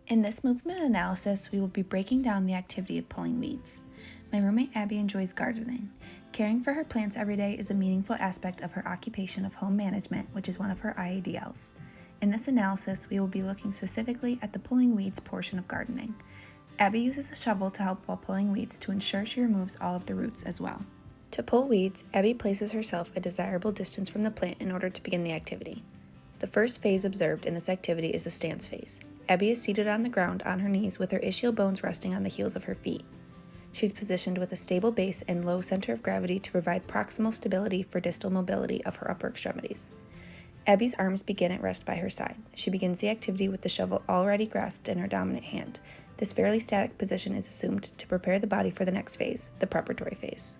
In this movement analysis, we will be breaking down the activity of pulling weeds. My roommate Abby enjoys gardening. Caring for her plants every day is a meaningful aspect of her occupation of home management, which is one of her IADLs. In this analysis, we will be looking specifically at the pulling weeds portion of gardening. Abby uses a shovel to help while pulling weeds to ensure she removes all of the roots as well. To pull weeds, Abby places herself a desirable distance from the plant in order to begin the activity. The first phase observed in this activity is the stance phase. Abby is seated on the ground on her knees with her ischial bones resting on the heels of her feet. She's positioned with a stable base and low center of gravity to provide proximal stability for distal mobility of her upper extremities. Abby's arms begin at rest by her side. She begins the activity with the shovel already grasped in her dominant hand. This fairly static position is assumed to prepare the body for the next phase, the preparatory phase.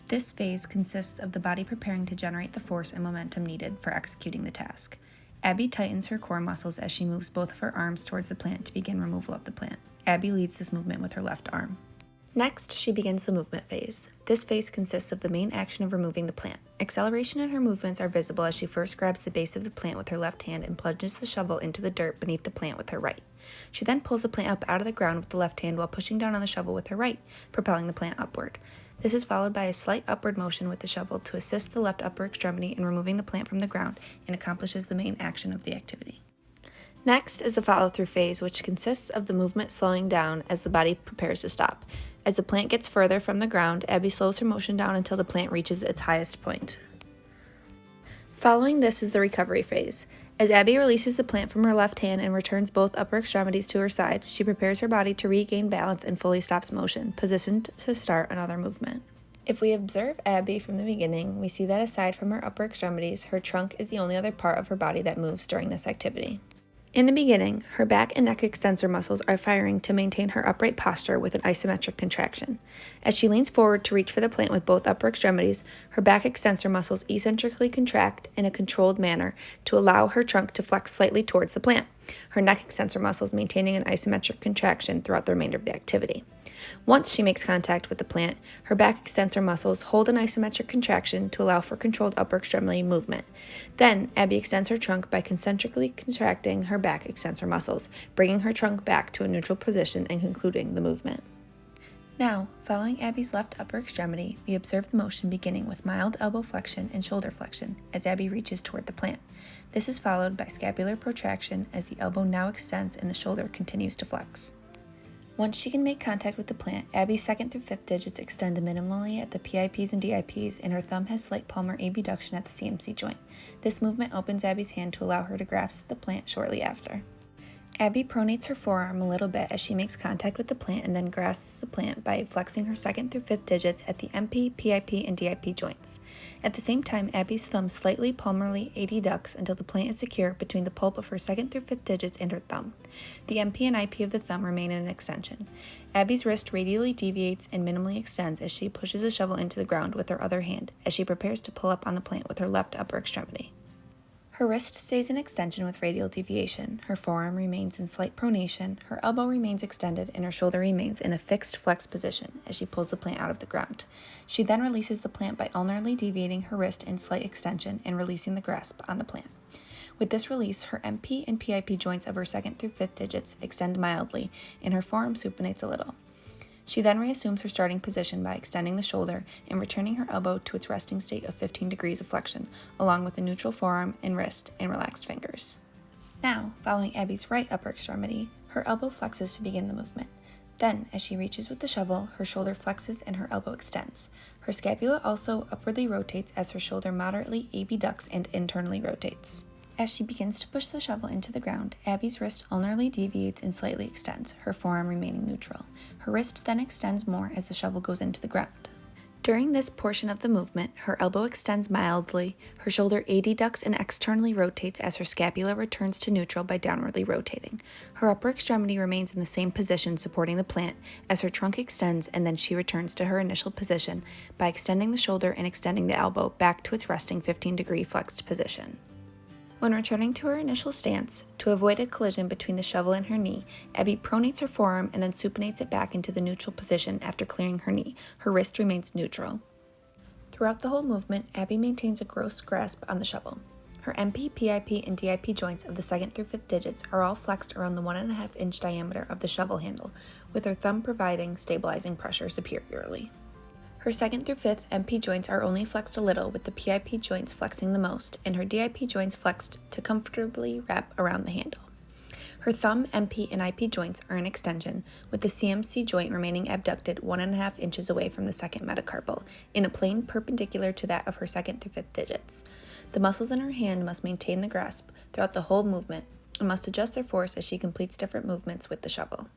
This phase consists of the body preparing to generate the force and momentum needed for executing the task. Abby tightens her core muscles as she moves both of her arms towards the plant to begin removal of the plant. Abby leads this movement with her left arm. Next, she begins the movement phase. This phase consists of the main action of removing the plant. Acceleration in her movements are visible as she first grabs the base of the plant with her left hand and plunges the shovel into the dirt beneath the plant with her right. She then pulls the plant up out of the ground with the left hand while pushing down on the shovel with her right, propelling the plant upward. This is followed by a slight upward motion with the shovel to assist the left upper extremity in removing the plant from the ground and accomplishes the main action of the activity. Next is the follow-through phase, which consists of the movement slowing down as the body prepares to stop. As the plant gets further from the ground, Abby slows her motion down until the plant reaches its highest point. Following this is the recovery phase. As Abby releases the plant from her left hand and returns both upper extremities to her side, she prepares her body to regain balance and fully stops motion, positioned to start another movement. If we observe Abby from the beginning, we see that aside from her upper extremities, her trunk is the only other part of her body that moves during this activity. In the beginning, her back and neck extensor muscles are firing to maintain her upright posture with an isometric contraction. As she leans forward to reach for the plant with both upper extremities, her back extensor muscles eccentrically contract in a controlled manner to allow her trunk to flex slightly towards the plant, her neck extensor muscles maintaining an isometric contraction throughout the remainder of the activity. Once she makes contact with the plant, her back extensor muscles hold an isometric contraction to allow for controlled upper extremity movement. Then, Abby extends her trunk by concentrically contracting her back extensor muscles, bringing her trunk back to a neutral position and concluding the movement. Now, following Abby's left upper extremity, we observe the motion beginning with mild elbow flexion and shoulder flexion as Abby reaches toward the plant. This is followed by scapular protraction as the elbow now extends and the shoulder continues to flex. Once she can make contact with the plant, Abby's 2nd through 5th digits extend minimally at the PIPs and DIPs, and her thumb has slight palmar abduction at the CMC joint. This movement opens Abby's hand to allow her to grasp the plant shortly after. Abby pronates her forearm a little bit as she makes contact with the plant and then grasps the plant by flexing her 2nd through 5th digits at the MP, PIP, and DIP joints. At the same time, Abby's thumb slightly palmarly adducts until the plant is secure between the pulp of her 2nd through 5th digits and her thumb. The MP and IP of the thumb remain in an extension. Abby's wrist radially deviates and minimally extends as she pushes the shovel into the ground with her other hand as she prepares to pull up on the plant with her left upper extremity. Her wrist stays in extension with radial deviation, her forearm remains in slight pronation, her elbow remains extended, and her shoulder remains in a fixed flex position as she pulls the plant out of the ground. She then releases the plant by ulnarly deviating her wrist in slight extension and releasing the grasp on the plant. With this release, her MP and PIP joints of her 2nd through 5th digits extend mildly, and her forearm supinates a little. She then reassumes her starting position by extending the shoulder and returning her elbow to its resting state of 15 degrees of flexion, along with a neutral forearm and wrist and relaxed fingers. Now, following Abby's right upper extremity, her elbow flexes to begin the movement. Then, as she reaches with the shovel, her shoulder flexes and her elbow extends. Her scapula also upwardly rotates as her shoulder moderately abducts and internally rotates. As she begins to push the shovel into the ground, Abby's wrist ulnarly deviates and slightly extends, her forearm remaining neutral. Her wrist then extends more as the shovel goes into the ground. During this portion of the movement, her elbow extends mildly, her shoulder adducts and externally rotates as her scapula returns to neutral by downwardly rotating. Her upper extremity remains in the same position supporting the plant as her trunk extends, and then she returns to her initial position by extending the shoulder and extending the elbow back to its resting 15-degree flexed position. When returning to her initial stance, to avoid a collision between the shovel and her knee, Abby pronates her forearm and then supinates it back into the neutral position after clearing her knee. Her wrist remains neutral. Throughout the whole movement, Abby maintains a gross grasp on the shovel. Her MP, PIP, and DIP joints of the 2nd through 5th digits are all flexed around the 1.5-inch diameter of the shovel handle, with her thumb providing stabilizing pressure superiorly. Her 2nd through 5th MP joints are only flexed a little, with the PIP joints flexing the most, and her DIP joints flexed to comfortably wrap around the handle. Her thumb, MP, and IP joints are an extension, with the CMC joint remaining abducted 1.5 inches away from the 2nd metacarpal, in a plane perpendicular to that of her 2nd through 5th digits. The muscles in her hand must maintain the grasp throughout the whole movement, and must adjust their force as she completes different movements with the shovel.